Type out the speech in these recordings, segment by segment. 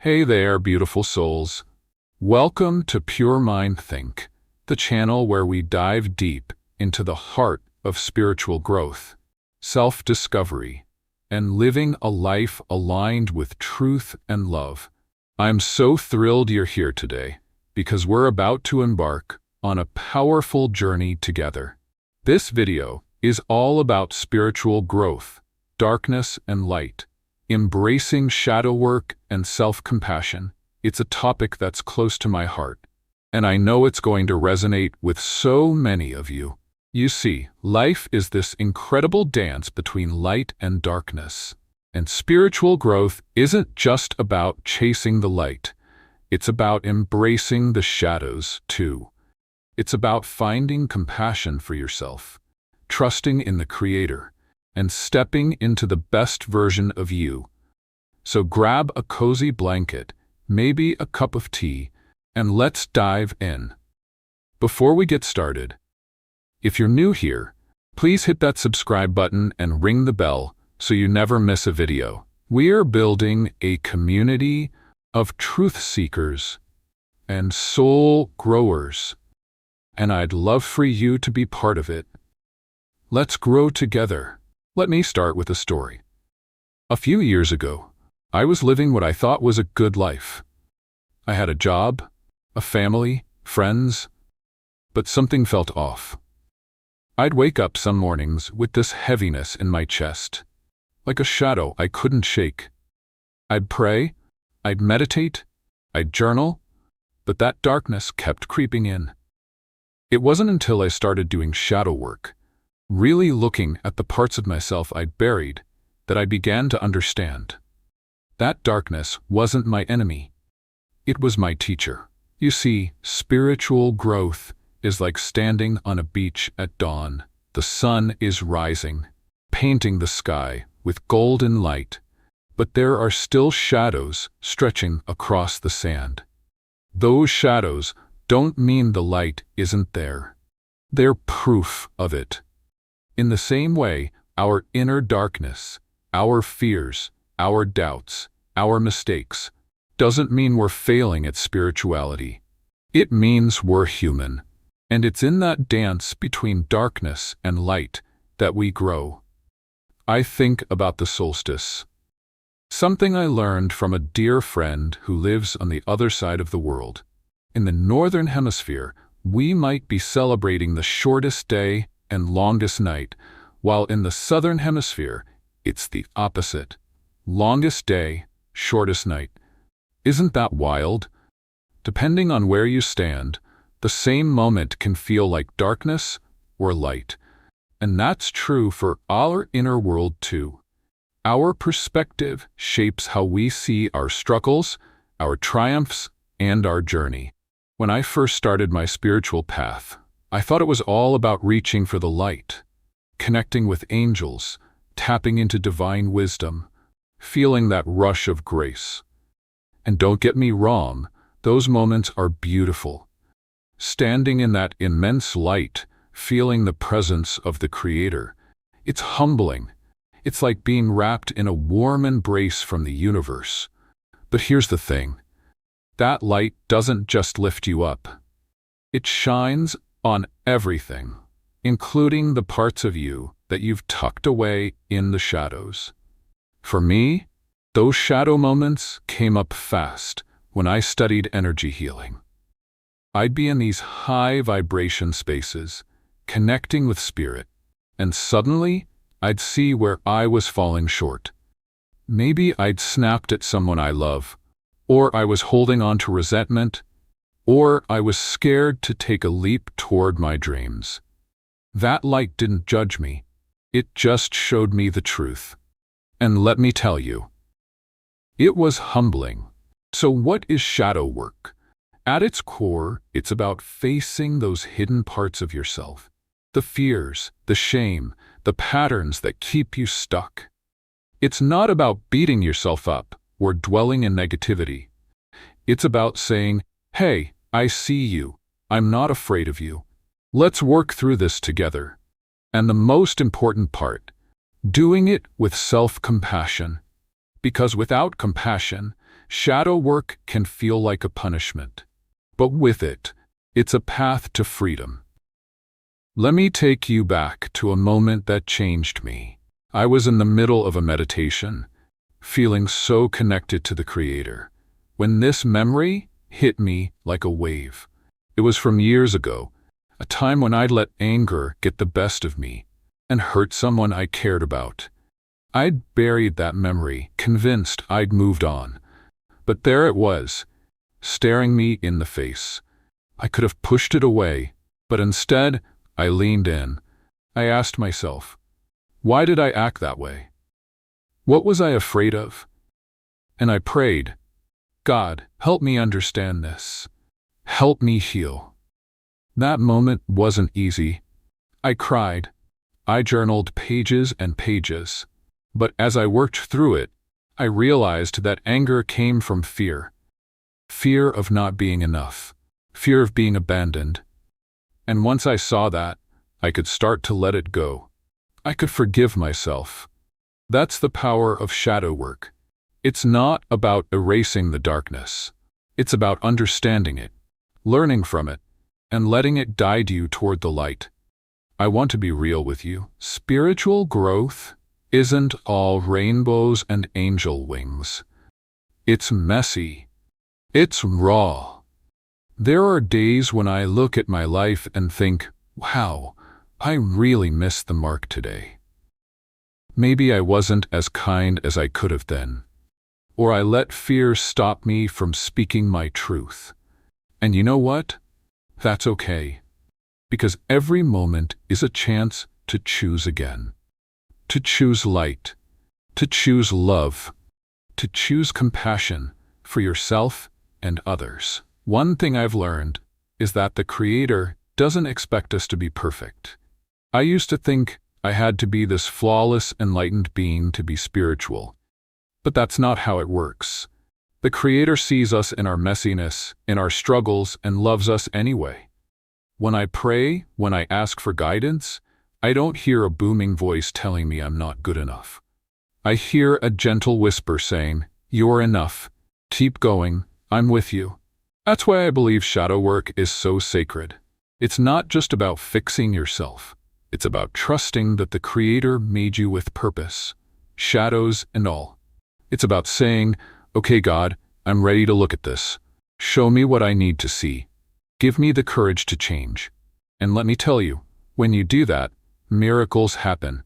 Hey there, beautiful souls. Welcome to Pure Mind Think, the channel where we dive deep into the heart of spiritual growth, self-discovery, and living a life aligned with truth and love. I'm so thrilled you're here today because we're about to embark on a powerful journey together. This video is all about spiritual growth, darkness and light, embracing shadow work and self-compassion. It's a topic that's close to my heart, and I know it's going to resonate with so many of you. You see, life is this incredible dance between light and darkness, and spiritual growth isn't just about chasing the light. It's about embracing the shadows, too. It's about finding compassion for yourself, trusting in the Creator, and stepping into the best version of you. So grab a cozy blanket, maybe a cup of tea, and let's dive in. Before we get started, if you're new here, please hit that subscribe button and ring the bell so you never miss a video. We're building a community of truth seekers and soul growers, and I'd love for you to be part of it. Let's grow together. Let me start with a story. A few years ago, I was living what I thought was a good life. I had a job, a family, friends, but something felt off. I'd wake up some mornings with this heaviness in my chest, like a shadow I couldn't shake. I'd pray, I'd meditate, I'd journal, but that darkness kept creeping in. It wasn't until I started doing shadow work, really looking at the parts of myself I'd buried, that I began to understand. That darkness wasn't my enemy. It was my teacher. You see, spiritual growth is like standing on a beach at dawn. The sun is rising, painting the sky with golden light, but there are still shadows stretching across the sand. Those shadows don't mean the light isn't there. They're proof of it. In the same way, our inner darkness, our fears, our doubts, our mistakes, doesn't mean we're failing at spirituality. It means we're human, and it's in that dance between darkness and light that we grow. I think about the solstice, something I learned from a dear friend who lives on the other side of the world. In the northern hemisphere, we might be celebrating the shortest day and longest night, while in the southern hemisphere, it's the opposite. Longest day, shortest night. Isn't that wild? Depending on where you stand, the same moment can feel like darkness or light. And that's true for our inner world too. Our perspective shapes how we see our struggles, our triumphs, and our journey. When I first started my spiritual path, I thought it was all about reaching for the light, connecting with angels, tapping into divine wisdom, feeling that rush of grace. And don't get me wrong, those moments are beautiful. Standing in that immense light, feeling the presence of the Creator, it's humbling. It's like being wrapped in a warm embrace from the universe. But here's the thing. That light doesn't just lift you up. It shines on everything, including the parts of you that you've tucked away in the shadows. For me, those shadow moments came up fast when I studied energy healing. I'd be in these high vibration spaces, connecting with spirit, and suddenly I'd see where I was falling short. Maybe I'd snapped at someone I love, or I was holding on to resentment, or I was scared to take a leap toward my dreams. That light didn't judge me. It just showed me the truth. And let me tell you, it was humbling. So what is shadow work? At its core, it's about facing those hidden parts of yourself. The fears, the shame, the patterns that keep you stuck. It's not about beating yourself up or dwelling in negativity. It's about saying, hey, I see you. I'm not afraid of you. Let's work through this together. And the most important part, doing it with self-compassion. Because without compassion, Shadow work can feel like a punishment, but with it, it's a path to freedom. Let me take you back to a moment that changed me. I was in the middle of a meditation, feeling so connected to the Creator, when this memory hit me like a wave. It was from years ago, a time when I'd let anger get the best of me and hurt someone I cared about. I'd buried that memory, convinced I'd moved on. But there it was, staring me in the face. I could have pushed it away, but instead, I leaned in. I asked myself, why did I act that way? What was I afraid of? And I prayed, God, help me understand this. Help me heal. That moment wasn't easy. I cried. I journaled pages and pages. But as I worked through it, I realized that anger came from fear. Fear of not being enough. Fear of being abandoned. And once I saw that, I could start to let it go. I could forgive myself. That's the power of shadow work. It's not about erasing the darkness. It's about understanding it, learning from it, and letting it guide you toward the light. I want to be real with you. Spiritual growth isn't all rainbows and angel wings. It's messy. It's raw. There are days when I look at my life and think, wow, I really missed the mark today. Maybe I wasn't as kind as I could have been. Or I let fear stop me from speaking my truth. And you know what? That's okay. Because every moment is a chance to choose again. To choose light. To choose love. To choose compassion for yourself and others. One thing I've learned is that the Creator doesn't expect us to be perfect. I used to think I had to be this flawless, enlightened being to be spiritual. But that's not how it works. The Creator sees us in our messiness, in our struggles, and loves us anyway. When I pray, when I ask for guidance, I don't hear a booming voice telling me I'm not good enough. I hear a gentle whisper saying, "You're enough. Keep going. I'm with you." That's why I believe shadow work is so sacred. It's not just about fixing yourself. It's about trusting that the Creator made you with purpose, shadows and all. It's about saying, okay, God, I'm ready to look at this. Show me what I need to see. Give me the courage to change. And let me tell you, when you do that, miracles happen.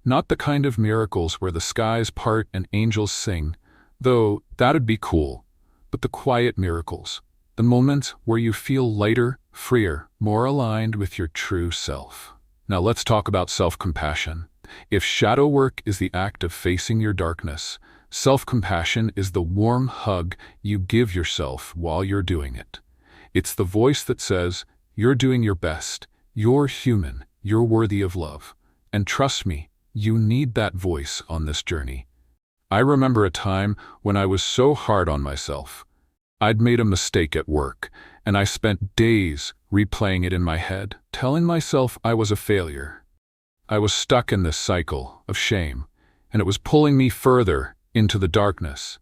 Not the kind of miracles where the skies part and angels sing, though that'd be cool, but the quiet miracles, the moments where you feel lighter, freer, more aligned with your true self. Now let's talk about self-compassion. If shadow work is the act of facing your darkness, self-compassion is the warm hug you give yourself while you're doing it. It's the voice that says, you're doing your best, you're human, you're worthy of love. And trust me, you need that voice on this journey. I remember a time when I was so hard on myself. I'd made a mistake at work, and I spent days replaying it in my head, telling myself I was a failure. I was stuck in this cycle of shame, and it was pulling me further into the darkness.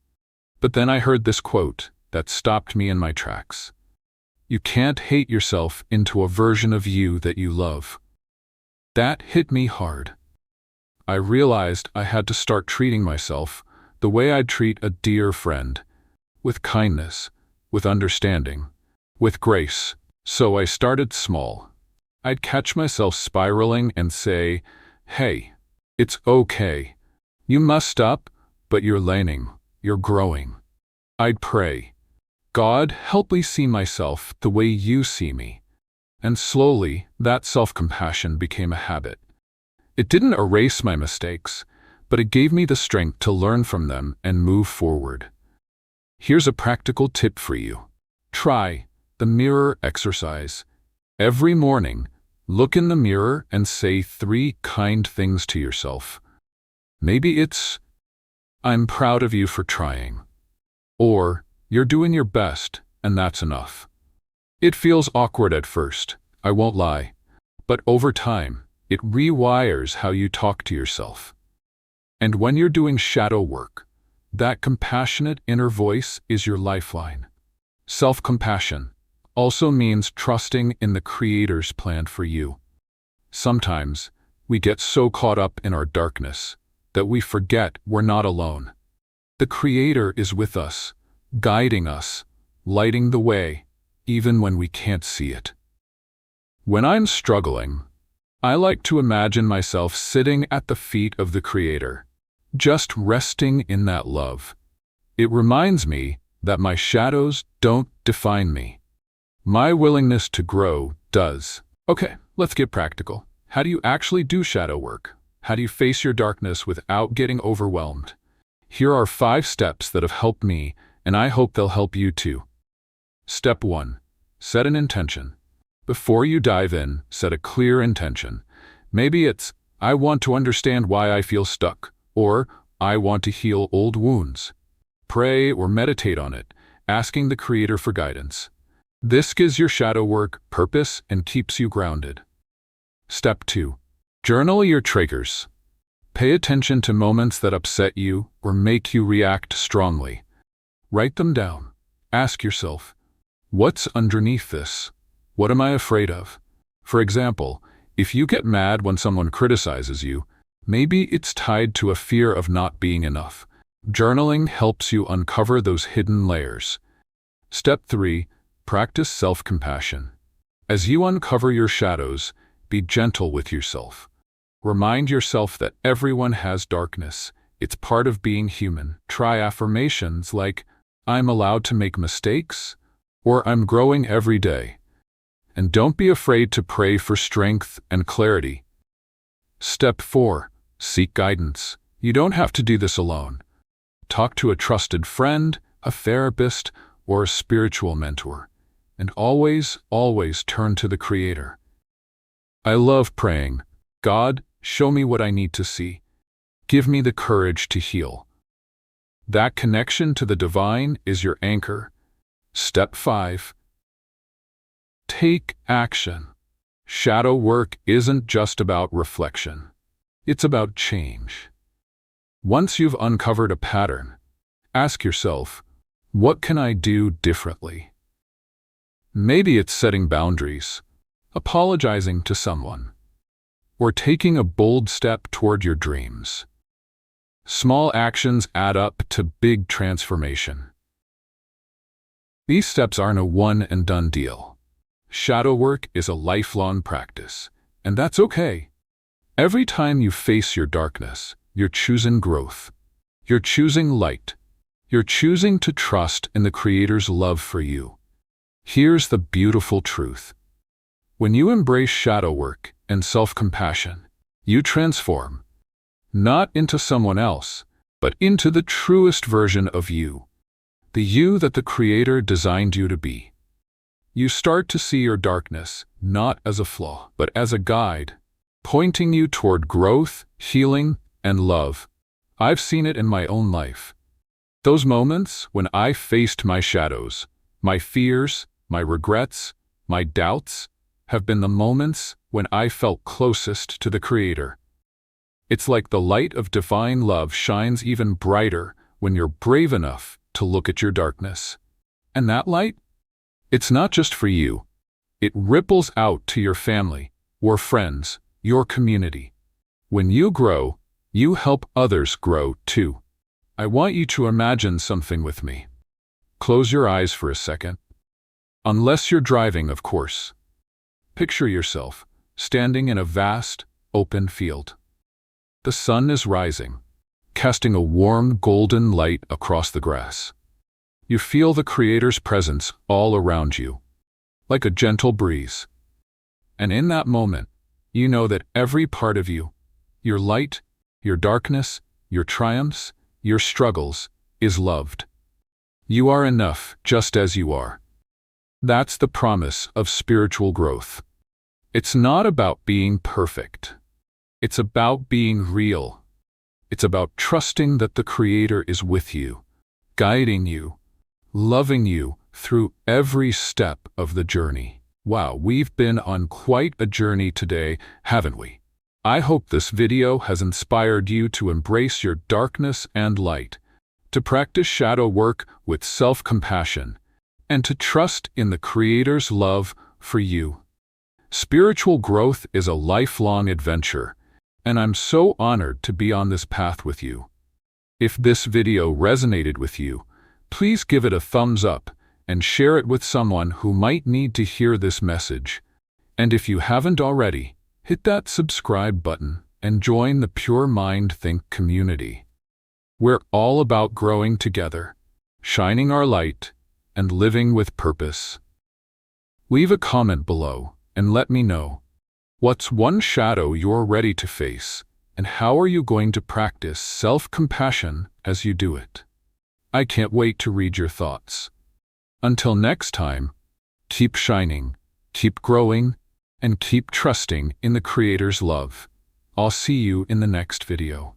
But then I heard this quote that stopped me in my tracks. You can't hate yourself into a version of you that you love. That hit me hard. I realized I had to start treating myself the way I'd treat a dear friend, with kindness, with understanding, with grace. So I started small. I'd catch myself spiraling and say, hey, it's okay. You messed up, but you're learning, you're growing. I'd pray, God, help me see myself the way you see me. And slowly, that self-compassion became a habit. It didn't erase my mistakes, but it gave me the strength to learn from them and move forward. Here's a practical tip for you. Try the mirror exercise. Every morning, look in the mirror and say 3 kind things to yourself. Maybe it's, I'm proud of you for trying. Or, you're doing your best, and that's enough. It feels awkward at first, I won't lie, but over time, it rewires how you talk to yourself. And when you're doing shadow work, That compassionate inner voice is your lifeline. Self-compassion also means trusting in the Creator's plan for you. Sometimes we get so caught up in our darkness that we forget we're not alone. The Creator is with us, guiding us, lighting the way, even when we can't see it. When I'm struggling, I like to imagine myself sitting at the feet of the Creator, just resting in that love. It reminds me that my shadows don't define me. My willingness to grow does. Okay, let's get practical. How do you actually do shadow work? How do you face your darkness without getting overwhelmed? Here are 5 steps that have helped me, and I hope they'll help you too. Step 1. Set an intention. Before you dive in, set a clear intention. Maybe it's, I want to understand why I feel stuck, or I want to heal old wounds. Pray or meditate on it, asking the Creator for guidance. This gives your shadow work purpose and keeps you grounded. Step 2. Journal your triggers. Pay attention to moments that upset you or make you react strongly. Write them down. Ask yourself, what's underneath this? What am I afraid of? For example, if you get mad when someone criticizes you, maybe it's tied to a fear of not being enough. Journaling helps you uncover those hidden layers. Step 3. Practice self-compassion. As you uncover your shadows, be gentle with yourself. Remind yourself that everyone has darkness. It's part of being human. Try affirmations like, I'm allowed to make mistakes, or I'm growing every day. And don't be afraid to pray for strength and clarity. Step 4. Seek guidance. You don't have to do this alone. Talk to a trusted friend, a therapist, or a spiritual mentor. And always, always turn to the Creator. I love praying, God, show me what I need to see. Give me the courage to heal. That connection to the divine is your anchor. Step 5. Take action. Shadow work isn't just about reflection. It's about change. Once you've uncovered a pattern, ask yourself, what can I do differently? Maybe it's setting boundaries, apologizing to someone, or taking a bold step toward your dreams. Small actions add up to big transformation. These steps aren't a one-and-done deal. Shadow work is a lifelong practice, and that's okay. Every time you face your darkness, you're choosing growth. You're choosing light. You're choosing to trust in the Creator's love for you. Here's the beautiful truth. When you embrace shadow work and self-compassion, you transform, not into someone else, but into the truest version of you, the you that the Creator designed you to be. You start to see your darkness not as a flaw, but as a guide, pointing you toward growth, healing, and love. I've seen it in my own life. Those moments when I faced my shadows, my fears, my regrets, my doubts, have been the moments when I felt closest to the Creator. It's like the light of divine love shines even brighter when you're brave enough to look at your darkness. And that light? It's not just for you. It ripples out to your family, your friends, your community. When you grow, you help others grow too. I want you to imagine something with me. Close your eyes for a second. Unless you're driving, of course. Picture yourself standing in a vast, open field. The sun is rising, casting a warm golden light across the grass. You feel the Creator's presence all around you, like a gentle breeze. And in that moment, you know that every part of you, your light, your darkness, your triumphs, your struggles, is loved. You are enough just as you are. That's the promise of spiritual growth. It's not about being perfect. It's about being real. It's about trusting that the Creator is with you, guiding you, loving you through every step of the journey. Wow, we've been on quite a journey today, haven't we? I hope this video has inspired you to embrace your darkness and light. to practice shadow work with self-compassion, and to trust in the Creator's love for you. Spiritual growth is a lifelong adventure, and I'm so honored to be on this path with you. If this video resonated with you, please give it a thumbs up and share it with someone who might need to hear this message. And if you haven't already, hit that subscribe button and join the Pure Mind Think community. We're all about growing together, shining our light, and living with purpose. Leave a comment below and let me know, what's one shadow you're ready to face, and how are you going to practice self-compassion as you do it? I can't wait to read your thoughts. Until next time, keep shining, keep growing, and keep trusting in the Creator's love. I'll see you in the next video.